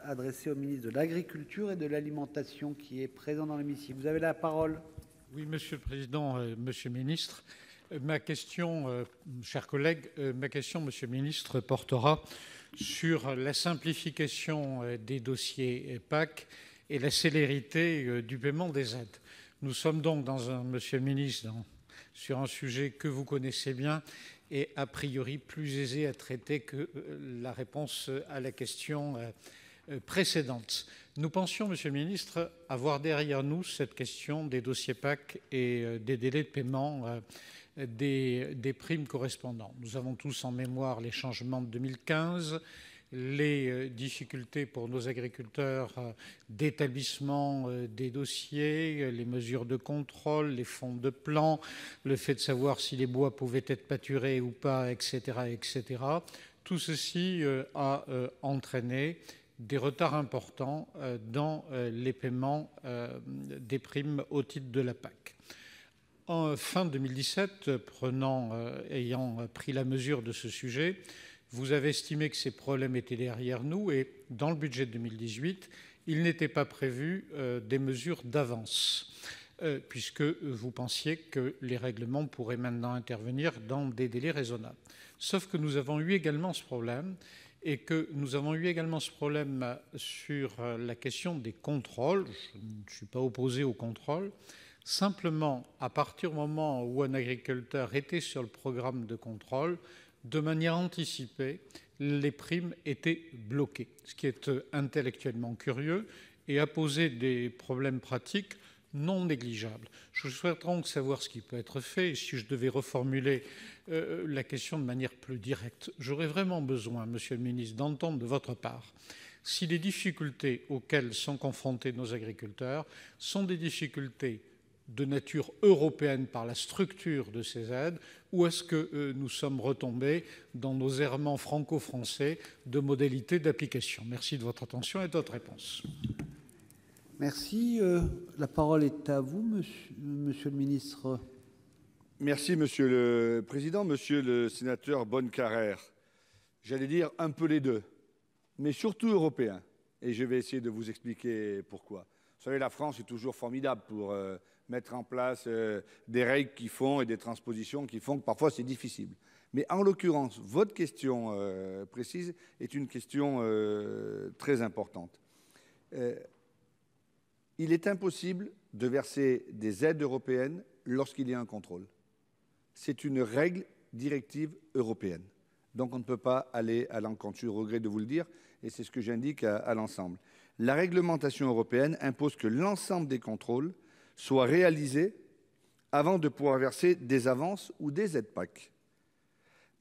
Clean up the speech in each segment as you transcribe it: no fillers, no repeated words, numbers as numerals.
Adressé au ministre de l'Agriculture et de l'Alimentation, qui est présent dans l'hémicycle. Vous avez la parole. Oui, Monsieur le Président, Monsieur le Ministre. Ma question, chers collègues, Monsieur le Ministre, portera sur la simplification des dossiers PAC et la célérité du paiement des aides. Nous sommes donc, Monsieur le Ministre, sur un sujet que vous connaissez bien et a priori plus aisé à traiter que la réponse à la question précédente. Nous pensions, Monsieur le Ministre, avoir derrière nous cette question des dossiers PAC et des délais de paiement des primes correspondantes. Nous avons tous en mémoire les changements de 2015, les difficultés pour nos agriculteurs d'établissement des dossiers, les mesures de contrôle, les fonds de plan, le fait de savoir si les bois pouvaient être pâturés ou pas, etc. etc. Tout ceci a entraîné des retards importants dans les paiements des primes au titre de la PAC. En fin 2017, ayant pris la mesure de ce sujet, vous avez estimé que ces problèmes étaient derrière nous et dans le budget de 2018, il n'était pas prévu des mesures d'avance, puisque vous pensiez que les règlements pourraient maintenant intervenir dans des délais raisonnables. Sauf que nous avons eu également ce problème sur la question des contrôles. Je ne suis pas opposé aux contrôles. Simplement, à partir du moment où un agriculteur était sur le programme de contrôle, de manière anticipée, les primes étaient bloquées, ce qui est intellectuellement curieux et a posé des problèmes pratiques non négligeables. Je souhaiterais donc savoir ce qui peut être fait. Et si je devais reformuler la question de manière plus directe, j'aurais vraiment besoin, Monsieur le Ministre, d'entendre de votre part si les difficultés auxquelles sont confrontés nos agriculteurs sont des difficultés de nature européenne par la structure de ces aides, ou est-ce que nous sommes retombés dans nos errements franco-français de modalités d'application? Merci de votre attention et de votre réponse. Merci. La parole est à vous, monsieur le ministre. Merci, Monsieur le Président. Monsieur le sénateur Bonnecarrère, j'allais dire un peu les deux, mais surtout européen. Et je vais essayer de vous expliquer pourquoi. Vous savez, la France est toujours formidable pour mettre en place des règles qui font et des transpositions qui font que parfois c'est difficile. Mais en l'occurrence, votre question précise est une question très importante. Il est impossible de verser des aides européennes lorsqu'il y a un contrôle. C'est une règle directive européenne. Donc on ne peut pas aller à l'encontre. Je regrette de vous le dire, et c'est ce que j'indique à l'ensemble. La réglementation européenne impose que l'ensemble des contrôles soient réalisés avant de pouvoir verser des avances ou des aides PAC.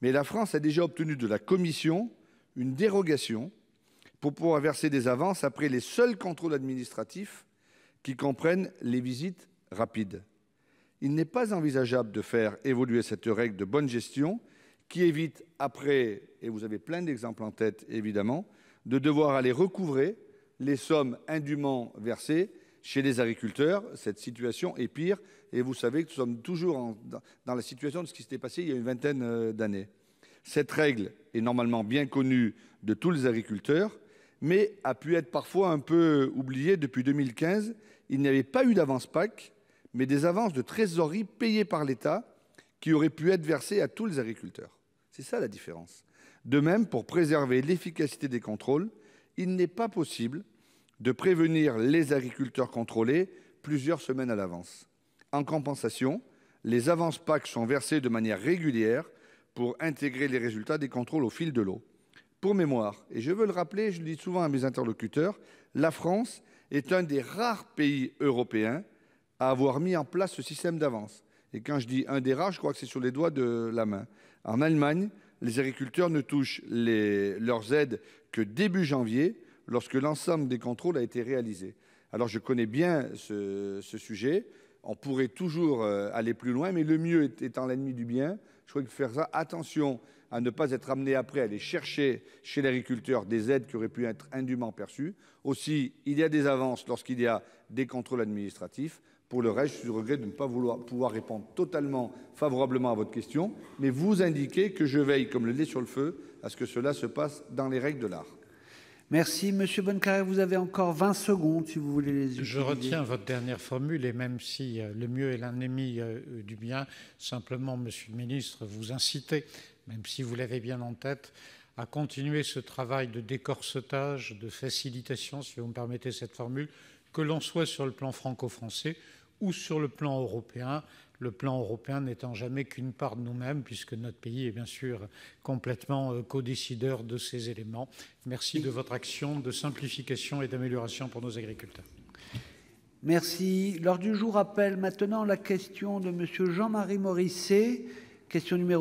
Mais la France a déjà obtenu de la Commission une dérogation pour pouvoir verser des avances après les seuls contrôles administratifs qui comprennent les visites rapides. Il n'est pas envisageable de faire évoluer cette règle de bonne gestion qui évite après, et vous avez plein d'exemples en tête évidemment, de devoir aller recouvrer les sommes indûment versées chez les agriculteurs. Cette situation est pire et vous savez que nous sommes toujours dans la situation de ce qui s'était passé il y a une vingtaine d'années. Cette règle est normalement bien connue de tous les agriculteurs, mais a pu être parfois un peu oubliée. Depuis 2015, il n'y avait pas eu d'avance PAC, mais des avances de trésorerie payées par l'État qui auraient pu être versées à tous les agriculteurs. C'est ça la différence. De même, pour préserver l'efficacité des contrôles, il n'est pas possible de prévenir les agriculteurs contrôlés plusieurs semaines à l'avance. En compensation, les avances PAC sont versées de manière régulière pour intégrer les résultats des contrôles au fil de l'eau. Pour mémoire, et je veux le rappeler, je le dis souvent à mes interlocuteurs, la France est un des rares pays européens à avoir mis en place ce système d'avance. Et quand je dis un des rares, je crois que c'est sur les doigts de la main. En Allemagne, les agriculteurs ne touchent leurs aides que début janvier, lorsque l'ensemble des contrôles a été réalisé. Alors je connais bien ce sujet. On pourrait toujours aller plus loin, mais le mieux étant l'ennemi du bien, je crois qu'il faut faire ça. Attention à ne pas être amené après à aller chercher chez l'agriculteur des aides qui auraient pu être indûment perçues. Aussi, il y a des avances lorsqu'il y a des contrôles administratifs. Pour le reste, je regrette de ne pas pouvoir répondre totalement favorablement à votre question, mais vous indiquer que je veille, comme le lait sur le feu, à ce que cela se passe dans les règles de l'art. Merci. Monsieur Bonnecarrère, vous avez encore 20 secondes si vous voulez les utiliser. Je retiens votre dernière formule, et même si le mieux est l'ennemi du bien, simplement, Monsieur le ministre, vous incitez, même si vous l'avez bien en tête, à continuer ce travail de décorsetage, de facilitation, si vous me permettez cette formule, que l'on soit sur le plan franco-français ou sur le plan européen, le plan européen n'étant jamais qu'une part de nous-mêmes, puisque notre pays est bien sûr complètement codécideur de ces éléments. Merci de votre action de simplification et d'amélioration pour nos agriculteurs. Merci. L'ordre du jour appelle maintenant la question de Monsieur Jean-Marie Morisset, question numéro